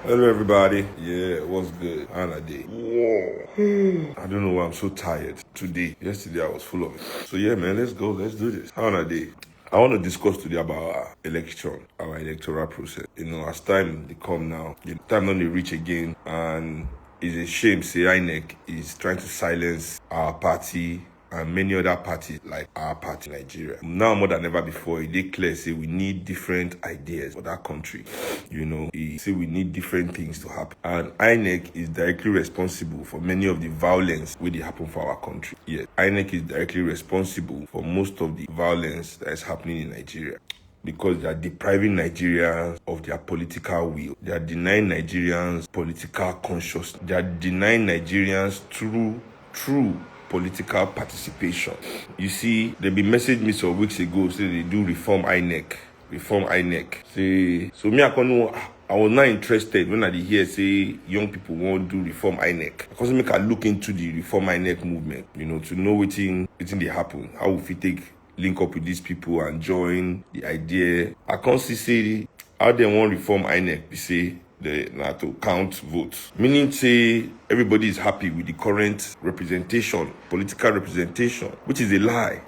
Hello everybody. Yeah, what's good? Another day. Whoa. I don't know why I'm so tired today. Yesterday I was full of it. So yeah, man, let's go. Let's do this. Another day. I want to discuss today about our election, our electoral process. As time they come now, the time don't they reach again, and it's a shame. Say Inec is trying to silence our party and many other parties like our party, Nigeria. Now more than ever before, it is clear, say we need different ideas for that country. Say we need different things to happen. And INEC is directly responsible for many of the violence which happen for our country. Yes, INEC is directly responsible for most of the violence that is happening in Nigeria, because they are depriving Nigerians of their political will. They are denying Nigerians political consciousness. They are denying Nigerians true political participation. You see, they be messaged me some weeks ago, say they do reform INEC. Say, so me, I was not interested when I did hear say young people won't do reform INEC. Because make I look into the reform INEC movement, to know what they happen, how we fit take link up with these people and join the idea. I can't see how they want reform INEC, they say they not to count votes. Meaning say everybody is happy with the current representation, political representation, which is a lie.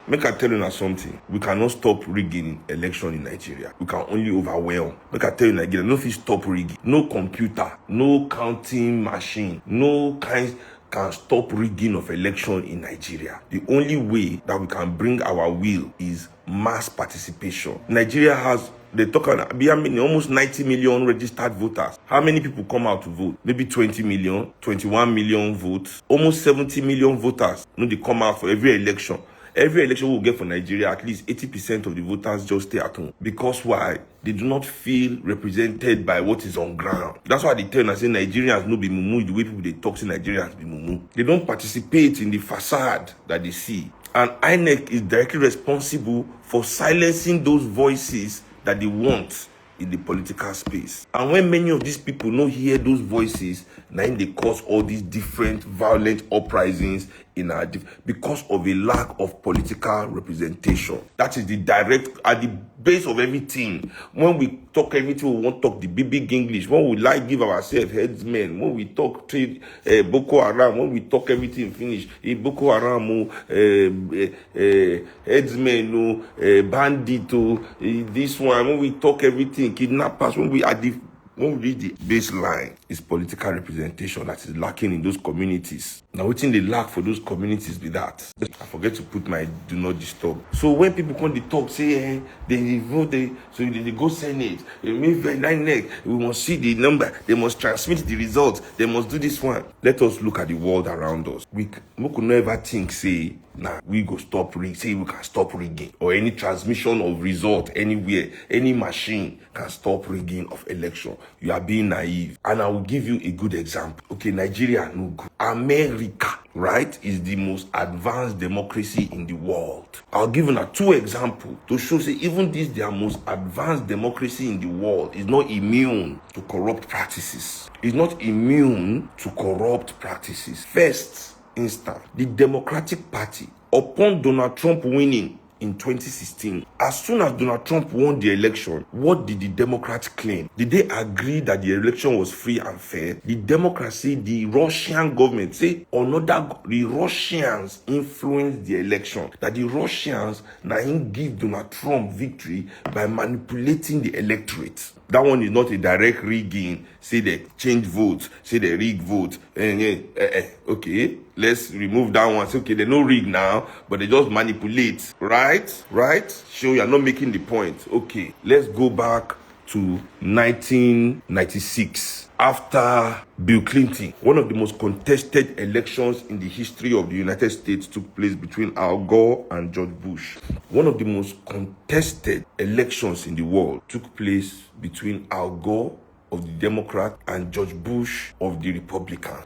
Make I tell you now something. We cannot stop rigging election in Nigeria. We can only overwhelm. Make I tell you Nigeria, no fit stop rigging. No computer, no counting machine, no kind can stop rigging of election in Nigeria. The only way that we can bring our will is mass participation. Nigeria has, they talk about almost 90 million registered voters. How many people come out to vote? Maybe 20 million, 21 million votes. Almost 70 million voters. They come out for every election. Every election we'll get for Nigeria, at least 80% of the voters just stay at home. Because why? They do not feel represented by what is on ground. That's why they tell us, say Nigerians no be mumu. The way people they talk, say Nigerians be mumu. They don't participate in the facade that they see. And INEC is directly responsible for silencing those voices that they want in the political space. And when many of these people don't hear those voices, now they cause all these different violent uprisings in our because of a lack of political representation. That is the direct at the base of everything. When we talk everything, we won't talk the big English. When we give ourselves headsmen, when we talk trade Boko Haram, when we talk everything finish, Boko Haram, headsmen, bandit, this one. When we talk everything, kidnappers. When we reach the baseline, is political representation that is lacking in those communities. Now, what they lack for those communities be that. I forget to put my do not disturb. So when people come to talk, say they vote, so they go Senate, we must see the number, they must transmit the results, they must do this one. Let us look at the world around us. We could never think, say, we go stop rigging, say we can stop rigging, or any transmission of result anywhere, any machine can stop rigging of election. You are being naive. And I will give you a good example. Okay, Nigeria no good. America, right, is the most advanced democracy in the world. I'll give you 2 examples to show, say, even this, their most advanced democracy in the world is not immune to corrupt practices. It's not immune to corrupt practices. First instance, the Democratic Party, upon Donald Trump winning in 2016, as soon as Donald Trump won the election, what did the Democrats claim? Did they agree that the election was free and fair? The democracy, the Russian government, say the Russians influenced the election. That the Russians now give Donald Trump victory by manipulating the electorate. That one is not a direct rigging. Say they change votes, say they rig votes. Okay, let's remove that one. Say, okay, they no rig now, but they just manipulate. Right? Sure, you're not making the point. Okay, let's go back to 1996. After Bill Clinton, one of the most contested elections in the history of the United States took place between Al Gore and George Bush. One of the most contested elections in the world took place between Al Gore of the Democrat and George Bush of the Republican.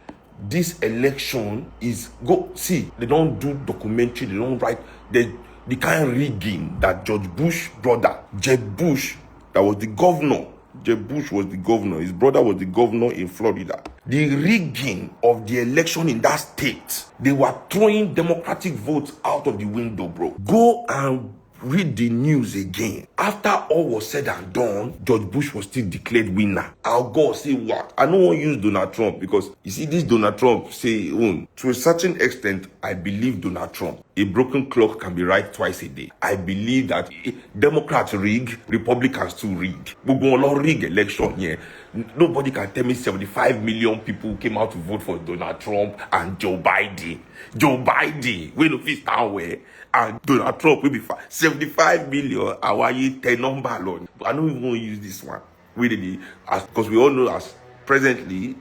This election is they don't do documentary, they don't write the kind of rigging that George Bush brother, Jeb Bush, that was the governor. Jeb Bush was the governor. His brother was the governor in Florida. The rigging of the election in that state, they were throwing Democratic votes out of the window, bro. Go and Read the news again. After all was said and done, George Bush was still declared winner. Al Gore say what? I don't want to use Donald Trump because you see this Donald Trump say to a certain extent, I believe Donald Trump. A broken clock can be right twice a day. I believe that Democrats rig, Republicans too rig. We go on rig election here. Nobody can tell me 75 million people came out to vote for Donald Trump and Joe Biden. Joe Biden, we don't fit stand where, and Donald Trump will be 75 million. Our year 10 number alone. But I don't even want to use this one. Because we all know as presently,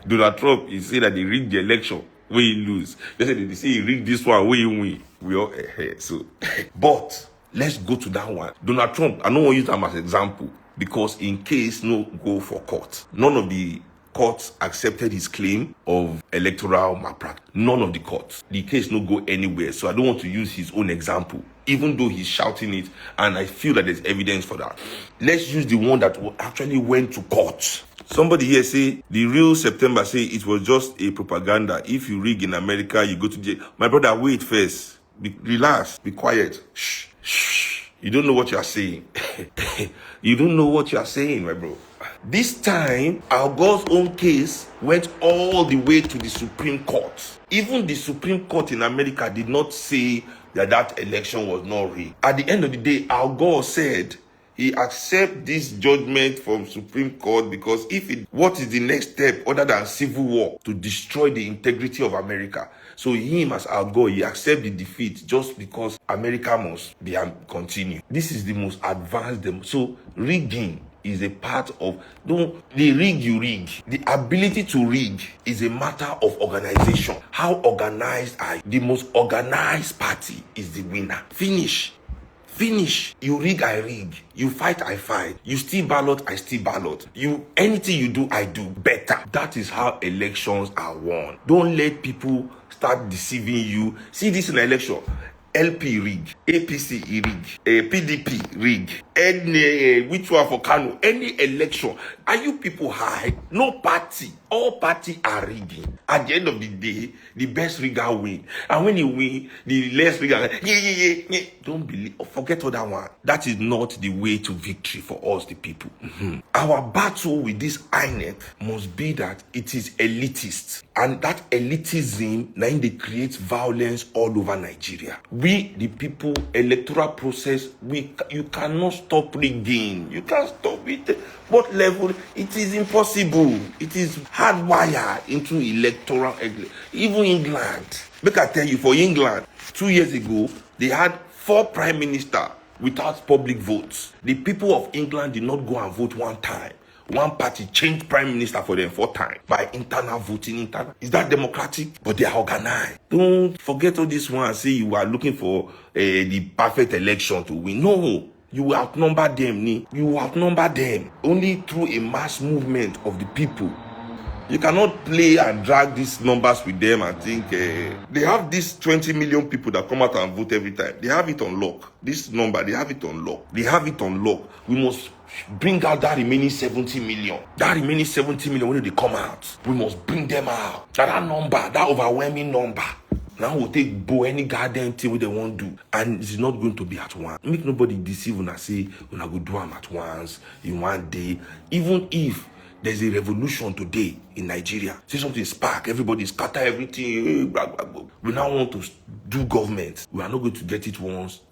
Donald Trump is saying that they rigged the election. We lose. They say he rigged this one, we win. We all so. But let's go to that one. Donald Trump, I don't want to use them as example because in case no go for court, none of the courts accepted his claim of electoral malpractice. None of the courts. The case no go anywhere. So I don't want to use his own example, even though he's shouting it, and I feel that there's evidence for that. Let's use the one that actually went to court. Somebody here say the real September say it was just a propaganda. If you rig in America, you go to jail. My brother, wait first. Relax. Be quiet. Shh. Shh. You don't know what you are saying. You don't know what you are saying, my bro. This time, Al Gore's own case went all the way to the Supreme Court. Even the Supreme Court in America did not say that election was not rigged. At the end of the day, Al Gore said he accepts this judgment from Supreme Court because what is the next step other than civil war to destroy the integrity of America? So him as Al Gore, he accepts the defeat just because America must continue. This is the most advanced. So rigging is a part of, the rig you rig. The ability to rig is a matter of organization. How organized are you? The most organized party is the winner. Finish. You rig, I rig. You fight, I fight. You steal ballot, I steal ballot. Anything you do, I do better. That is how elections are won. Don't let people start deceiving you. See this in an election. LP rig, APC rig, PDP rig, any which one for Kano, any election. Are you people high? No party. All parties are rigging. At the end of the day, the best rigger win. And when you win, the less rigger, yeah. Don't believe, forget all that one. That is not the way to victory for us, the people. Our battle with this Inec must be that it is elitist. And that elitism, now they create violence all over Nigeria. We, the people, electoral process, you cannot stop rigging. You can't stop it. What level? It is impossible. It is hardwired into electoral. Even England. Make I tell you, for England, 2 years ago, they had 4 prime ministers without public votes. The people of England did not go and vote one time. One party changed prime minister for them 4 times by internal voting. Is that democratic? But they are organized. Don't forget all this one and say you are looking for the perfect election to win. No. You will outnumber them. You will outnumber them only through a mass movement of the people. You cannot play and drag these numbers with them and think they have these 20 million people that come out and vote every time. They have it on lock. This number, they have it on lock. They have it on lock. We must bring out that remaining 70 million. That remaining 70 million, when they come out, we must bring them out. That number, that overwhelming number. Now we'll take any goddamn thing what they want to do. And it's not going to be at once. Make nobody deceive when I say when I go do them at once, in one day. Even if there's a revolution today in Nigeria, say something spark, everybody scatter everything. Blah, blah, blah. We now want to do government. We are not going to get it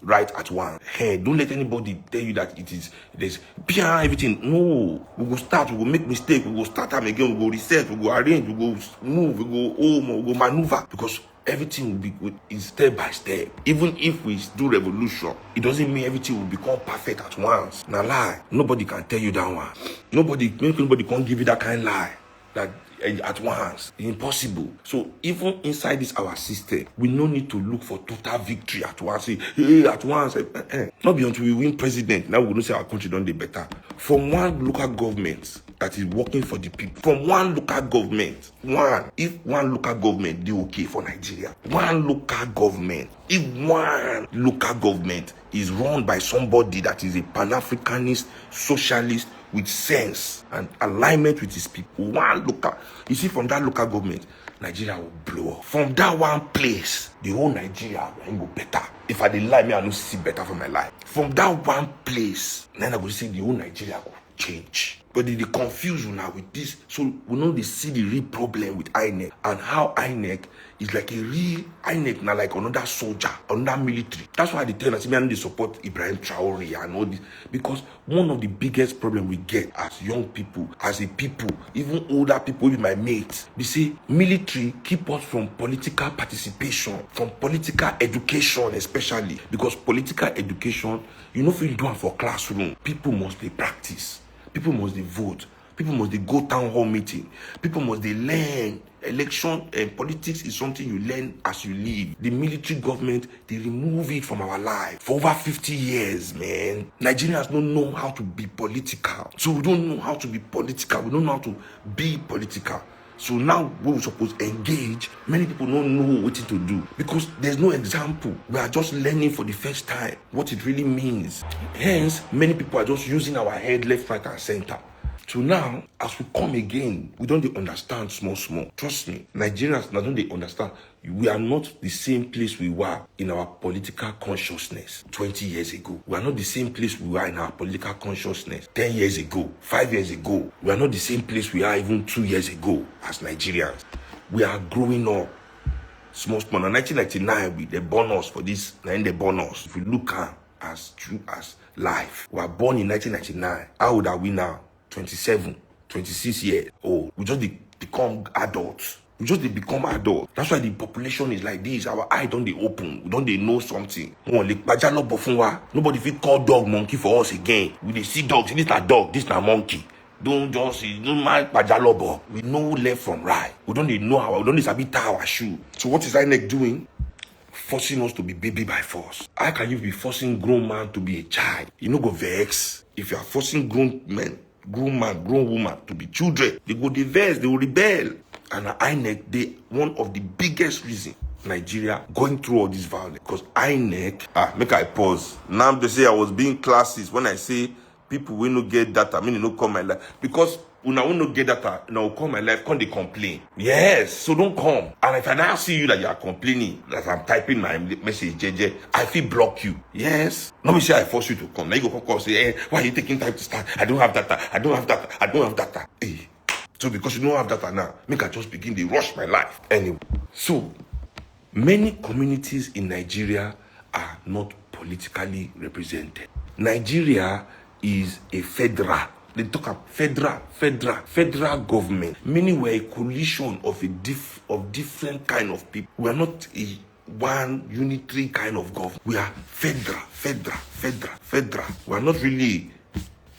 right at once. Hey, don't let anybody tell you that there's behind everything. No, we go start, we go make mistake, we go start time again, we go reset, we go arrange, we go move, we go home, we go maneuver. Because everything will be good step by step. Even if we do revolution, it doesn't mean everything will become perfect at once. Now lie. Nobody can tell you that one. Nobody can't give you that kind of lie. That at once. Impossible. So even inside this our system, we no need to look for total victory at once. Say, hey, at once. Not be until we win president. Now we don't say our country don't do better. From one local government that is working for the people. From one local government. If one local government do okay for Nigeria. One local government. If one local government is run by somebody that is a Pan-Africanist, socialist, with sense and alignment with his people, you see, from that local government, Nigeria will blow up. From that one place, the whole Nigeria will go better. If I didn't lie, me, I don't see better for my life. From that one place, then I will see the whole Nigeria will change. But they confuse you now with this. So we know they see the real problem with Inec and how Inec is like a real Inec now, like another soldier, another military. That's why they tell us, they support Ibrahim Traore and all this. Because one of the biggest problems we get as young people, as a people, even older people, with my mates, they say military keep us from political participation, from political education especially. Because political education, you know, if you do it for classroom, people must be practice. People must vote. People must go town hall meeting. People must learn. Election and politics is something you learn as you live. The military government, they remove it from our life. For over 50 years, man. Nigerians don't know how to be political. So we don't know how to be political. We don't know how to be political. So now when we're supposed to engage, many people don't know what to do because there's no example. We are just learning for the first time what it really means. Hence, many people are just using our head left, right, and center. So now, as we come again, we don't understand small. Trust me, Nigerians now don't understand. We are not the same place we were in our political consciousness 20 years ago. We are not the same place we were in our political consciousness 10 years ago, 5 years ago. We are not the same place we are even 2 years ago as Nigerians. We are growing up. Small. Now, 1999, they born us for this, and they born us. If you look at as true as life, we were born in 1999. How old are we now? 27, 26 years old. We just become adults. That's why the population is like this. Our eye don't open. We don't know something. Nobody feel call dog monkey for us again. We they see dogs. This not dog. This not monkey. Don't mind pajalobo. We know left from right. We don't know we don't sabi tie our shoe. So what is Inec doing? Forcing us to be baby by force. How can you be forcing grown man to be a child? You know go vex. If you are forcing grown man, grown woman to be children, they go vex, they will rebel. And INEC, one of the biggest reasons Nigeria going through all this violence. Because INEC, make I pause. Now they say I was being classist when I say people will not get data, meaning no come my life. Because when I will not get data, now come my life, can't they complain? Yes, so don't come. And if I now see you that you are complaining, that I'm typing my message, JJ, I feel block you. Yes. Not me say I force you to come. Now you go call say, hey, why are you taking time to start? I don't have data. Hey. So because you don't have data now, make I just begin to rush my life. Anyway. So many communities in Nigeria are not politically represented. Nigeria is a federal. They talk about federal government. Meaning we're a coalition of different kind of people. We are not a one unitary kind of government. We are federal. We are not really,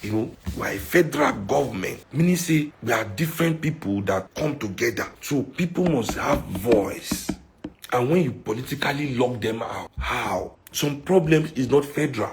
we're a federal government. Meaning say we are different people that come together. So people must have voice. And when you politically lock them out, how? Some problems is not federal.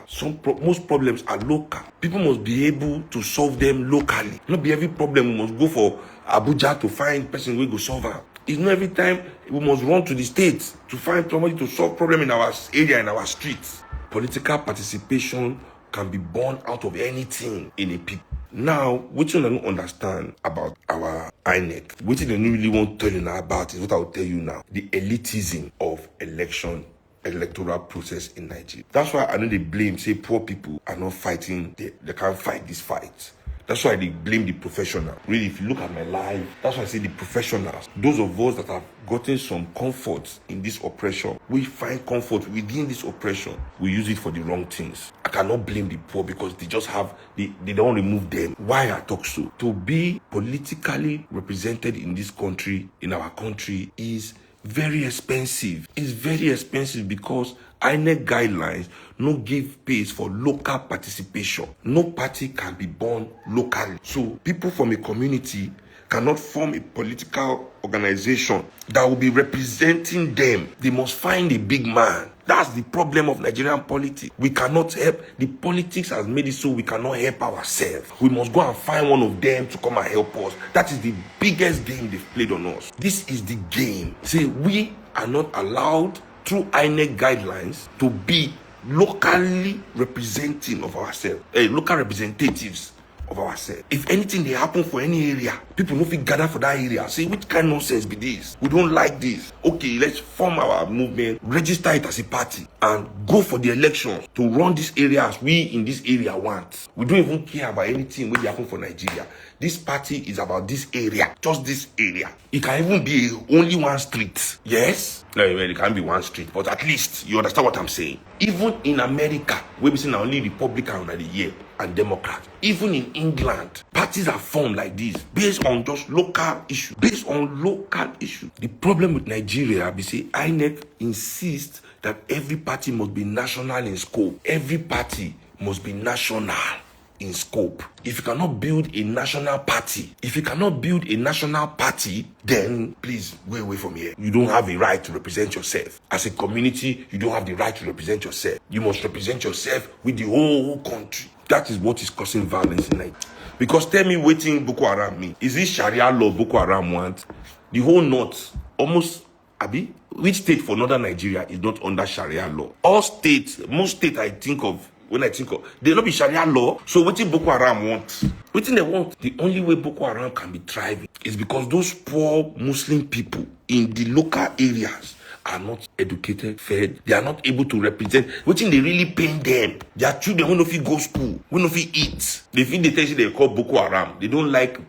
Most problems are local. People must be able to solve them locally. Not be every problem we must go for Abuja to find person we go solve it. It's not every time we must run to the states to find somebody to solve problem in our area, in our streets. Political participation can be born out of anything in a people. Now, what you don't understand about our INEC, what you don't really want to tell you now about is what I will tell you now. The elitism of electoral process in Nigeria. That's why I know they blame, say poor people are not fighting, they can't fight this fight. That's why they blame the professional. Really, if you look at my life, that's why I say the professionals. Those of us that have gotten some comfort in this oppression, we find comfort within this oppression. We use it for the wrong things. I cannot blame the poor because they just have, they don't remove them. Why I talk so? To be politically represented in this country, in our country, is very expensive. It's very expensive because INEC guidelines no give space for local participation. No party can be born locally. So people from a community cannot form a political organization that will be representing them. They must find a big man. That's the problem of Nigerian politics. We cannot help. The politics has made it so we cannot help ourselves. We must go and find one of them to come and help us. That is the biggest game they've played on us. This is the game. See, we are not allowed through INEC guidelines to be locally representing of ourselves. Local representatives of ourselves. If anything they happen for any area, people no fit gather for that area. Say, which kind of nonsense be this? We don't like this. Okay, let's form our movement, register it as a party, and go for the elections to run this area as we in this area want. We don't even care about anything when they happen for Nigeria. This party is about this area, just this area. It can even be only one street. Yes? No, it can't be one street, but at least you understand what I'm saying. Even in America, where we see only Republican under the year and Democrat. Even in England, parties are formed like this based on just local issues. Based on local issues. The problem with Nigeria, we say INEC insists that every party must be national in scope. Every party must be national in scope. If you cannot build a national party, then please go away from here. You don't have a right to represent yourself. As a community, you don't have the right to represent yourself. You must represent yourself with the whole country. That is what is causing violence in Nigeria. Because tell me what Boko Haram mean. Is it Sharia law Boko Haram want? The whole north, almost, Abi, which state for northern Nigeria is not under Sharia law? All states, most states I think of, when I think of, they not be Sharia law. So what Boko Haram want? What they want? The only way Boko Haram can be thriving is because those poor Muslim people in the local areas are not educated, fed. They are not able to represent. What they really pain them? Their children will not fit go school, will not fit eat. They feel they tell you they call Boko Haram. They don't like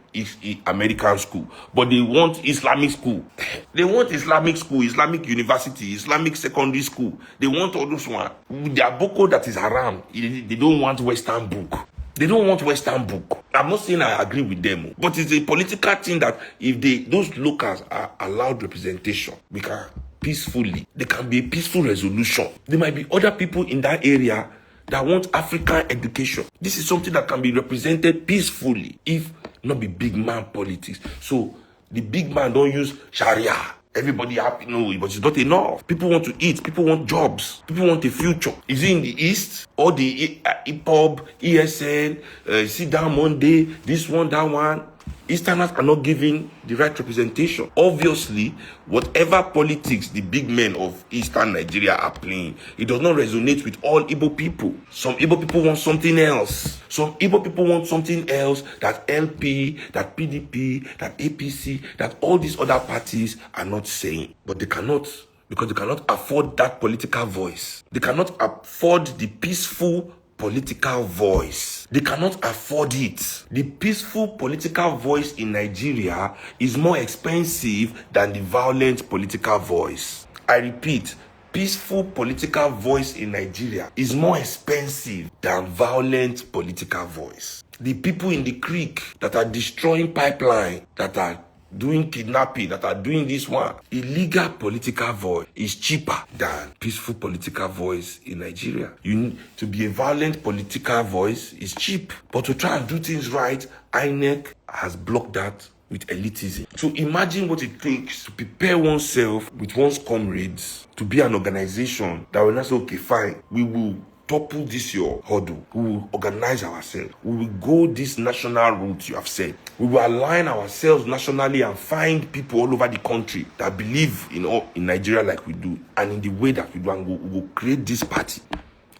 American school, but they want Islamic school. They want Islamic school, Islamic university, Islamic secondary school. They want all those one. Their Boko that is haram. They don't want Western book. They don't want Western book. I'm not saying I agree with them, but it's a political thing that if those locals are allowed representation, we can peacefully, there can be a peaceful resolution. There might be other people in that area that want African education. This is something that can be represented peacefully, if not be big man politics. So the big man don't use Sharia. Everybody happy, no, but it's not enough. People want to eat. People want jobs. People want a future. Is it in the East? Or the hip-hop, ESN, sit down Monday, this one, that one? Easterners are not giving the right representation. Obviously, whatever politics the big men of Eastern Nigeria are playing, it does not resonate with all Igbo people. Some Igbo people want something else. Some Igbo people want something else that LP, that PDP, that APC, that all these other parties are not saying. But they cannot, because they cannot afford that political voice. They cannot afford the peaceful political voice. They cannot afford it. The peaceful political voice in Nigeria is more expensive than the violent political voice. I repeat, peaceful political voice in Nigeria is more expensive than violent political voice. The people in the creek that are destroying pipeline, that are doing kidnapping, that are doing this one, illegal political voice is cheaper than peaceful political voice in Nigeria. You need to be a violent political voice is cheap, but to try and do things right, INEC has blocked that with elitism. So imagine what it takes to prepare oneself with one's comrades to be an organization that will not say, okay, fine, we will topple this your hurdle. We will organize ourselves. We will go this national route you have said. We will align ourselves nationally and find people all over the country that believe in Nigeria like we do, and in the way that we do, and we will create this party.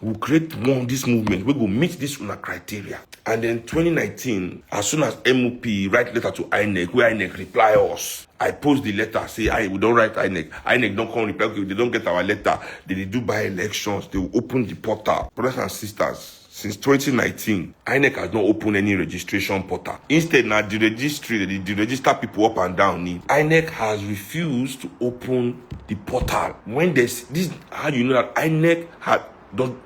We will create this movement. We will meet this criteria. And then 2019, as soon as MOP write letter to INEC, where INEC reply us, I post the letter, say, we don't write INEC. INEC don't come reply, they don't get our letter. They do by elections. They will open the portal. Brothers and sisters, since 2019, INEC has not opened any registration portal. Instead, now the registry, the register people up and down. INEC has refused to open the portal. When there's this, how you know that INEC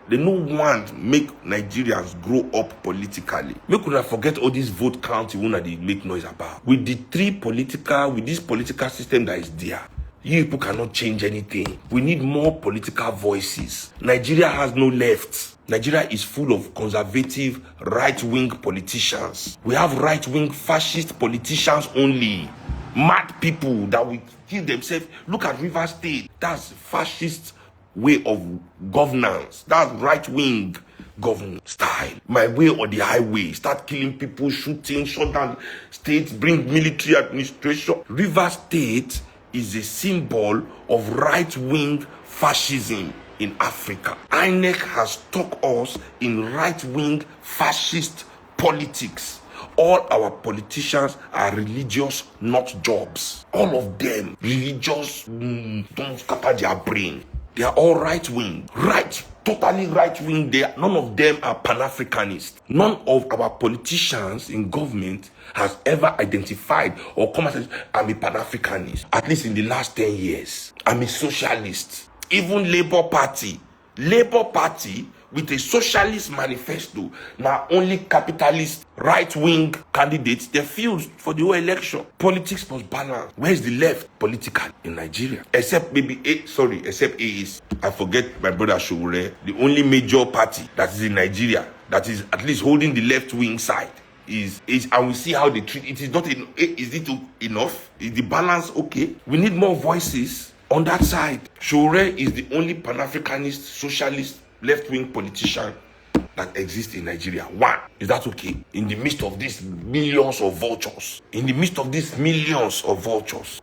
they don't want make Nigerians grow up politically. We could not forget all this vote count they make noise about. With this political system that is there, you people cannot change anything. We need more political voices. Nigeria has no left. Nigeria is full of conservative, right-wing politicians. We have right-wing fascist politicians only. Mad people that will kill themselves. Look at Rivers State. That's fascist way of governance. That's right-wing governance style. My way or the highway. Start killing people, shooting, shut down states, bring military administration. Rivers State is a symbol of right-wing fascism in Africa. INEC has stuck us in right-wing fascist politics. all our politicians are religious nut jobs. All of them religious, don't scatter their brain. They are all right-wing, totally right-wing. None of them are Pan-Africanist. None of our politicians in government has ever identified or come and said, I'm a Pan-Africanist. At least in the last 10 years. I'm a socialist. Even Labour Party with a socialist manifesto, now only capitalist right-wing candidates, they feel for the whole election. Politics must balance. Where's the left politically in Nigeria? Except AAC. I forget my brother Showore, the only major party that is in Nigeria that is at least holding the left-wing side. Is and we see how they treat it. Is it enough? Is the balance okay? We need more voices on that side. Showore is the only Pan-Africanist, socialist, left-wing politician that exists in Nigeria. One. Is that okay? In the midst of these millions of vultures.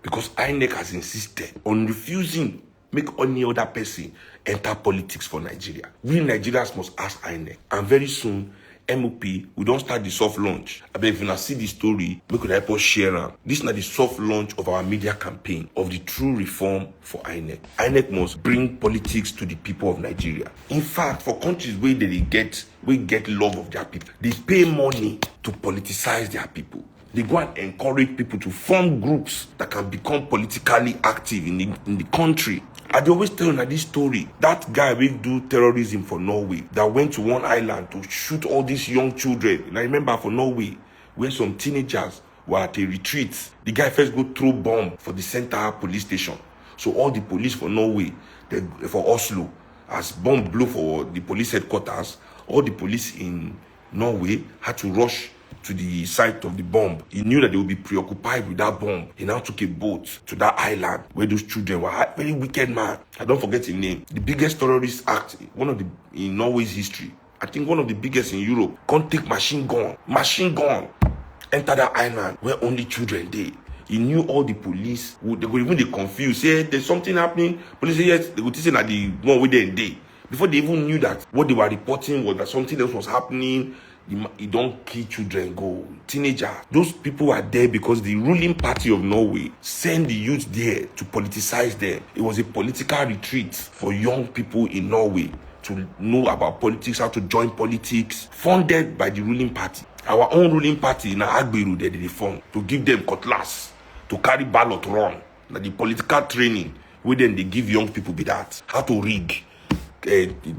Because Inec has insisted on refusing make any other person enter politics for Nigeria. We Nigerians must ask Inec. And very soon, MOP, we don't start the soft launch. I bet if you now see the story, we could help us share them. This is not the soft launch of our media campaign of the true reform for INEC. INEC must bring politics to the people of Nigeria. In fact, for countries where they get love of their people, they pay money to politicize their people. They go and encourage people to form groups that can become politically active in the country. I always tell you this story. That guy will do terrorism for Norway that went to one island to shoot all these young children. And I remember for Norway, where some teenagers were at a retreat. The guy first go throw bomb for the center police station. So all the police for Norway, for Oslo, as bomb blew for the police headquarters, all the police in Norway had to rush to the site of the bomb. He knew that they would be preoccupied with that bomb. He now took a boat to that island where those children were. Very wicked man. I don't forget his name. The biggest terrorist act, in Norway's history. I think one of the biggest in Europe. Can't take machine gun, enter that island where only children did. He knew all the police. They were even confused. Say there's something happening. Police say yes. They would say that the one with them day. Before they even knew that what they were reporting was that something else was happening. You don't kill children, go. Teenagers. Those people are there because the ruling party of Norway sent the youth there to politicize them. It was a political retreat for young people in Norway to know about politics, how to join politics, funded by the ruling party. Our own ruling party in Agberu, they formed to give them cutlass, to carry ballot run. Now the political training, where then they give young people be that. How to rig,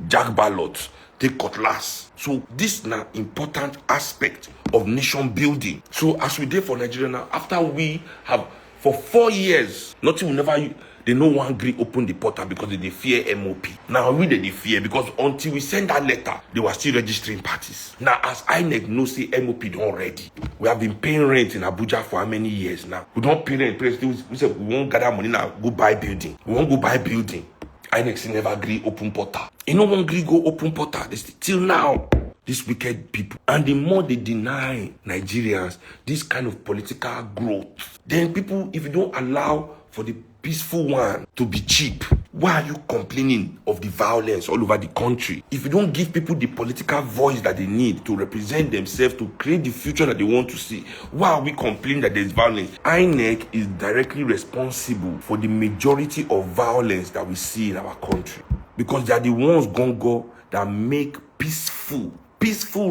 jack ballot, take cutlass. So this is an important aspect of nation building. So as we did for Nigeria now, after we have for 4 years, nothing will never, they no one agree open the portal because they fear MOP. Now we they fear because until we send that letter, they were still registering parties. Now as INEC knows say MOP don't ready. We have been paying rent in Abuja for how many years now? We don't pay rent. We said we won't gather money now, go buy building. We won't go buy building. INEC never agree open portal. You know one agree go open portal. Till now, these wicked people. And the more they deny Nigerians this kind of political growth, then people, if you don't allow for the peaceful one to be cheap, why are you complaining of the violence all over the country? If you don't give people the political voice that they need to represent themselves, to create the future that they want to see, why are we complaining that there's violence? INEC is directly responsible for the majority of violence that we see in our country. Because they are the ones gongo that make peaceful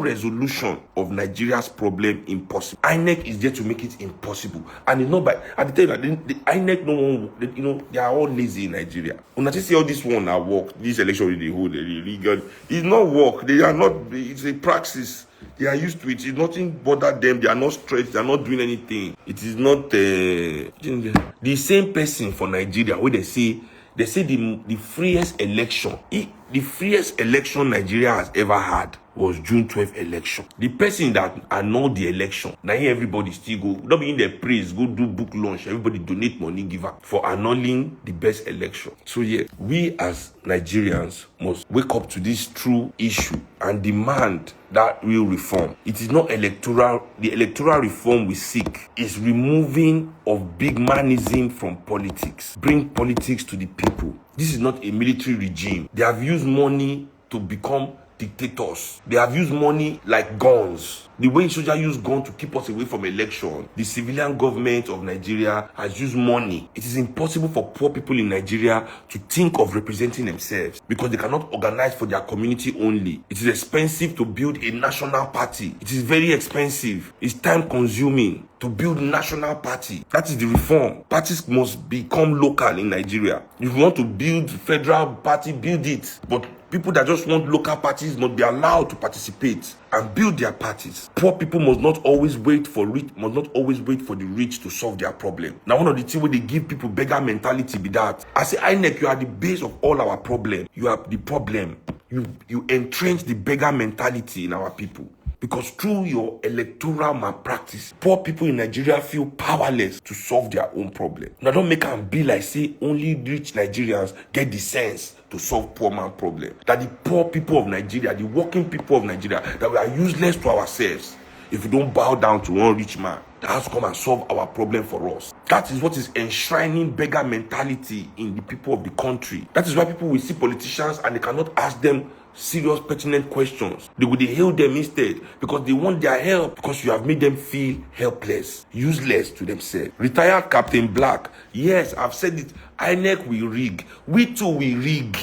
resolution of Nigeria's problem impossible. INEC is there to make it impossible. And it's not by, at the time, the INEC, no one, they are all lazy in Nigeria. When I see all this one at work, this election they hold, it's not work. They are not, it's a praxis. They are used to it. It's nothing bother them. They are not stressed. They are not doing anything. It is not, the same person for Nigeria where they say the freest election, the freest election Nigeria has ever had was June 12th election. The person that annulled the election, now everybody still go, not be in their praise, go do book launch, everybody donate money, give up for annulling the best election. So yeah, we as Nigerians must wake up to this true issue and demand that real reform. It is not electoral. The electoral reform we seek is removing of big manism from politics. Bring politics to the people. This is not a military regime. They have used money to become dictators. They have used money like guns. The way soldiers use guns to keep us away from election, the civilian government of Nigeria has used money. It is impossible for poor people in Nigeria to think of representing themselves because they cannot organize for their community only. It is expensive to build a national party. It is very expensive. It's time consuming to build national party. That is the reform. Parties must become local in Nigeria. If you want to build federal party, build it. But people that just want local parties must be allowed to participate and build their parties. Poor people must not always wait for the rich to solve their problem. Now, one of the things where they give people beggar mentality be that. I say, Inec, you are the base of all our problem. You are the problem. You entrench the beggar mentality in our people. Because through your electoral malpractice, poor people in Nigeria feel powerless to solve their own problem. Now, don't make them be like, say, only rich Nigerians get the sense to solve poor man problem. That the poor people of Nigeria, the working people of Nigeria, that we are useless to ourselves if we don't bow down to one rich man that has to come and solve our problem for us. That is what is enshrining beggar mentality in the people of the country. That is why people will see politicians and they cannot ask them serious, pertinent questions. They will hail them instead because they want their help, because you have made them feel helpless, useless to themselves. Retired Captain Black, yes, I've said it. Inec will rig. We too will rig.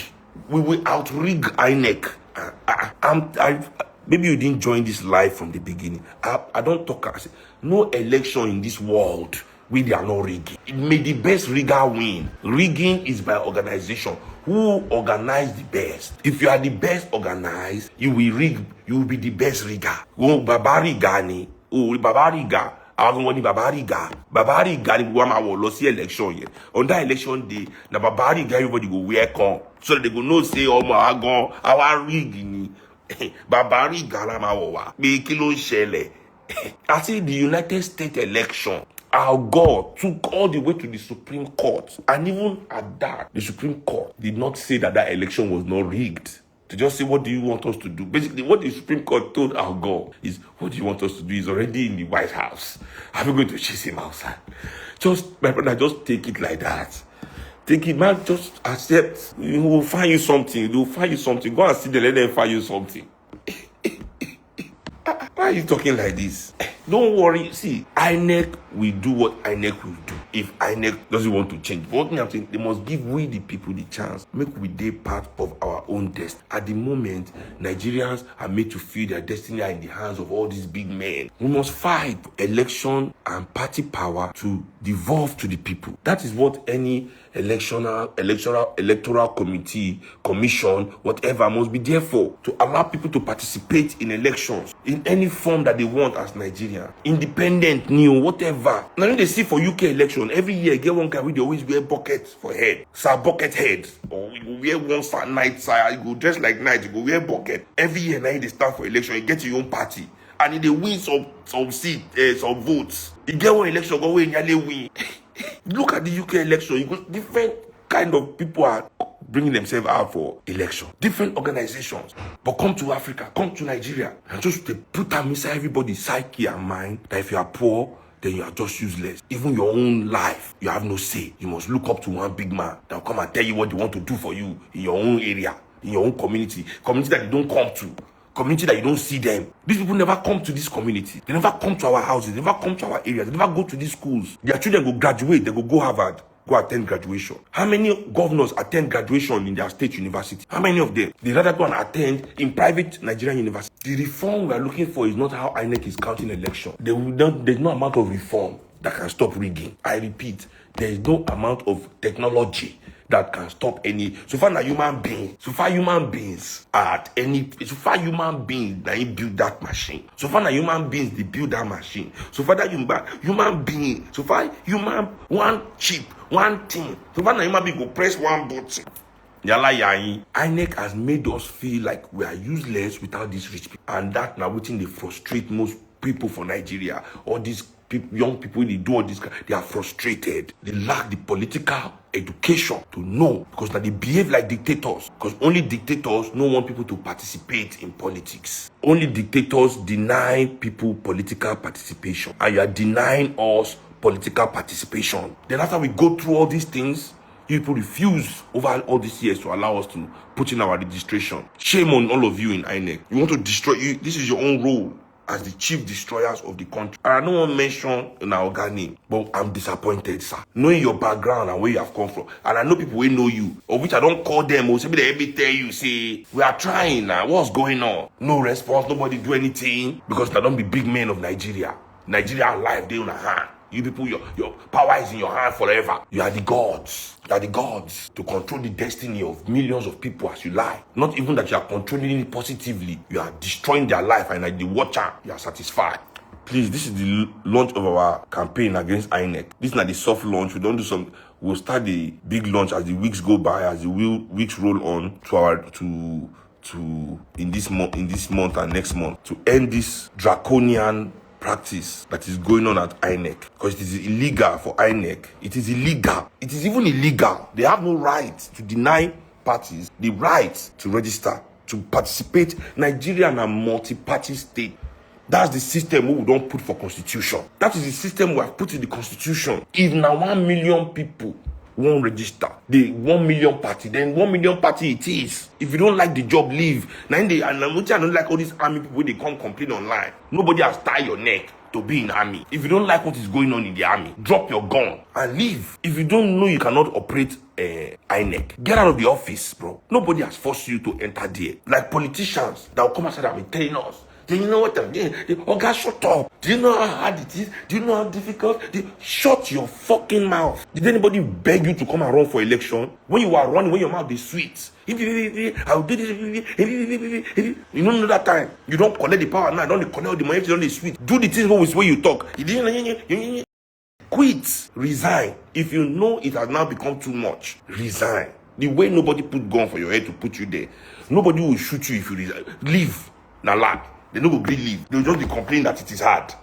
We will out-rig Inec. Maybe you didn't join this live from the beginning. I don't talk. I say, no election in this world where they are not rigging. It may the best rigger win. Rigging is by organization. Who organize the best? If you are the best organized, you will rig. You will be the best rigger. Babariga. Babariga ni wama wo lo si election yet. On that election day, na babariga everybody go wear con. So they go know say our rig ni. Babariga la ma wo wa. Be kilo shele. I see the United States election. Our God took all the way to the Supreme Court. And even at that, the Supreme Court did not say that election was not rigged. To just say, what do you want us to do? Basically, what the Supreme Court told our God is, what do you want us to do? He's already in the White House. Are we going to chase him outside? My brother, just take it like that. Take it, man, just accept. We will find you something. They will find you something. Go and see them, let them find you something. Why are you talking like this? Don't worry. See, Inec will do what Inec will do. If Inec doesn't want to change, but what I'm saying, they must give we the people the chance. Make we be part of our own destiny. At the moment, Nigerians are made to feel their destiny are in the hands of all these big men. We must fight election and party power to devolve to the people. That is what any electoral committee, commission, whatever must be there for. To allow people to participate in elections in any form that they want as Nigeria. Independent, new, whatever. Now they see for UK election, every year get one guy with always wear bucket for head. Sir bucket head. Or you go wear one sir night, sir. You go dress like night, you go wear bucket. Every year now they stand for election, you get your own party. And they win some seats, some votes. You get one election, go away and nearly win. Look at the UK election. You go, different kind of people are bringing themselves out for election. Different organizations. But come to Africa, come to Nigeria, and just they put them inside everybody's psyche and mind that if you are poor, then you are just useless. Even your own life, you have no say. You must look up to one big man that will come and tell you what they want to do for you in your own area, in your own community that you don't come to. Community that you don't see them. These people never come to this community. They never come to our houses. They never come to our areas. They never go to these schools. Their children go graduate. They go Harvard. Go attend graduation. How many governors attend graduation in their state university? How many of them? They rather go and attend in private Nigerian university. The reform we are looking for is not how Inec is counting election. There's no amount of reform that can stop rigging. I repeat, there is no amount of technology that can stop any. So far human beings that he build that machine. So far human beings they build that machine. So far that human being. So far human one chip, one thing. So far human being go press one button. Inec has made us feel like we are useless without these rich people, and that now waiting they frustrate most people for Nigeria. All these young people, they do all this, they are frustrated. They lack the political education to know, because now they behave like dictators. Because only dictators don't want people to participate in politics. Only dictators deny people political participation, and you are denying us political participation. Then after we go through all these things, You people refuse over all these years to allow us to put in our registration. Shame on all of you in Inec. You want to destroy you. This is your own role as the chief destroyers of the country. I don't want to mention in our name, but I'm disappointed, sir. Knowing your background and where you have come from, and I know people will know you, of which I don't call them, or say they tell you, say, we are trying now, what's going on? No response, nobody do anything, because they don't be big men of Nigeria. Nigeria life, they on a hand. You people, your power is in your hand forever. You are the gods. You are the gods to control the destiny of millions of people as you lie. Not even that you are controlling it positively. You are destroying their life, and like the watcher, you are satisfied. Please, this is the launch of our campaign against Inec. This is not the soft launch. We don't do some. We'll start the big launch as the weeks go by, as the weeks roll on in this month and next month, to end this draconian practice that is going on at Inec, because it is illegal for Inec. It is illegal. It is even illegal. They have no right to deny parties the right to register, to participate. Nigeria is a multi-party state. That's the system we don't put for constitution. That is the system we have put in the constitution. If now 1 million people won't register, the 1 million party, then 1 million party it is. If you don't like the job, leave. Now I don't like all these army people, they come complain online. Nobody has tied your neck to be in army. If you don't like what is going on in the army, drop your gun and leave. If you don't know you cannot operate INEC, get out of the office, bro. Nobody has forced you to enter there. Like politicians that will come outside and be telling us, do you know what I'm doing? Oh God, shut up. Do you know how hard it is? Do you know how difficult? Shut your fucking mouth. Did anybody beg you to come and run for election? When you are running, when your mouth is sweet, I'll do this. You don't know that time. You don't collect the power now. Don't collect the money. You don't sweet. Do the things always where you talk. Quit. Resign. If you know it has now become too much, resign. The way nobody put gun for your head to put you there, nobody will shoot you if you resign. Leave. Now lie. They don't go leave. They'll just be complaining that it is hard.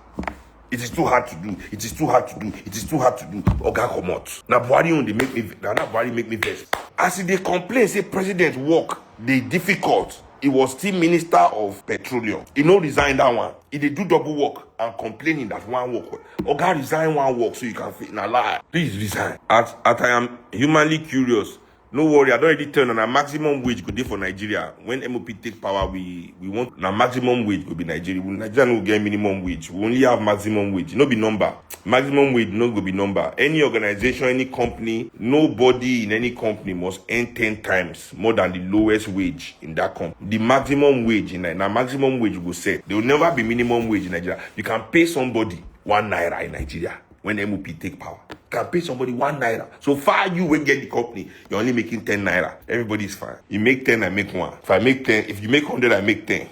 It is too hard to do. It is too hard to do. It is too hard to do. Oga come out. Now Buhari only make me. Now Buhari make me vex. As they complain, say president work they difficult. He was still minister of petroleum. He no resign that one. He dey do double work and complaining that one work. Oga resign one work so you can fit. Now lie. Please resign. As I am humanly curious. No worry, I don't already turn on a maximum wage go dey for Nigeria. When MOP take power, we want na maximum wage go be Nigeria. Nigeria no get minimum wage. We only have maximum wage. No be number. Maximum wage no go be number. Any organization, any company, nobody in any company must earn 10 times more than the lowest wage in that company. The maximum wage in Nigeria, maximum wage go set. There will never be minimum wage in Nigeria. You can pay somebody 1 naira in Nigeria when MOP take power. Can pay somebody 1 naira. So far you will get the company, you're only making 10 naira. Everybody's fine. You make 10, I make 1. If I make 10, if you make 100, I make 10.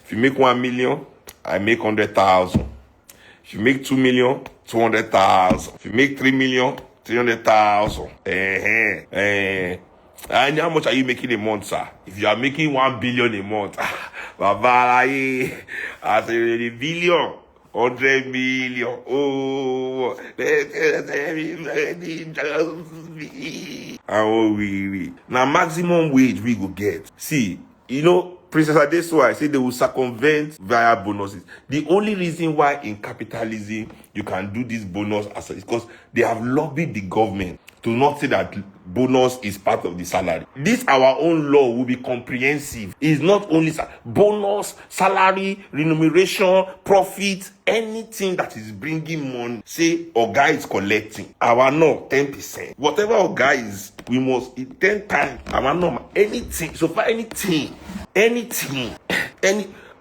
If you make 1 million, I make 100,000. If you make 2 million, 200,000. If you make 3 million, 300,000. And how much are you making a month, sir? If you are making 1 billion a month, I say a billion. 100 million. Oh, we. Now maximum wage we go get. See, you know, Princess Adesuwa said they will circumvent via bonuses. The only reason why in capitalism you can do this bonus is because they have lobbied the government to not say that bonus is part of the salary. This our own law will be comprehensive. It's not only bonus, salary, remuneration, profit, anything that is bringing money. Say Oga is collecting. Our no 10%. Whatever Oga is, we must eat 10 times. Our no anything. So for anything, any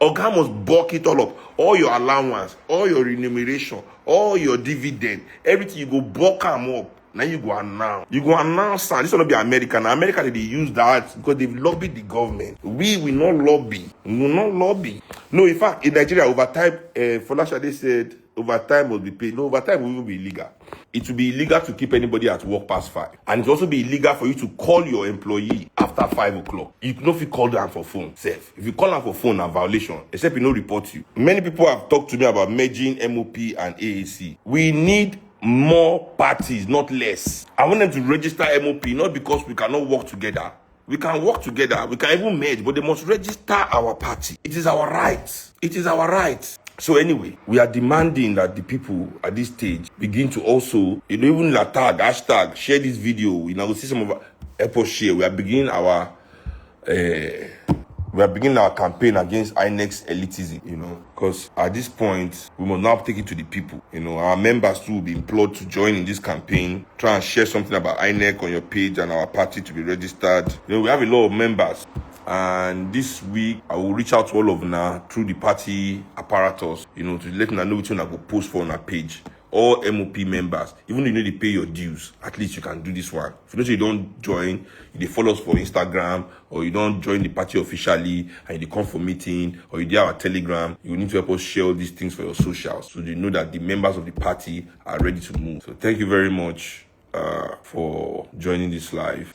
Oga must bulk it all up. All your allowance, all your remuneration, all your dividend, everything you go bulk them up. Now you go announce. You go announce. This will not be America. Now America, they use that because they've lobbied the government. We will not lobby. We will not lobby. No, in fact, in Nigeria, overtime, Folashade said overtime must be paid. No, overtime will even be illegal. It will be illegal to keep anybody at work past 5. And it will also be illegal for you to call your employee after 5 o'clock. You know if you call them for phone, safe. If you call them for phone, a violation, except you no report you. Many people have talked to me about merging MOP and AAC. We need more parties, not less. I want them to register MOP, not because we cannot work together. We can work together. We can even merge, but they must register our party. It is our right. It is our right. So anyway, we are demanding that the people at this stage begin to also, even la tag, hashtag, share this video. We now see some of our airport share. We are beginning our campaign against Inec's elitism, because at this point, we must now take it to the people. Our members too will be implored to join in this campaign, try and share something about Inec on your page and our party to be registered. We have a lot of members. And this week, I will reach out to all of them through the party apparatus, to let them know which one I will post for on our page. All MOP members, even if you need to pay your dues, at least you can do this one. If you don't join, you follow us for Instagram, or you don't join the party officially, and you come for meeting, or you do our Telegram, you need to help us share all these things for your socials, so they know that the members of the party are ready to move. So thank you very much for joining this live.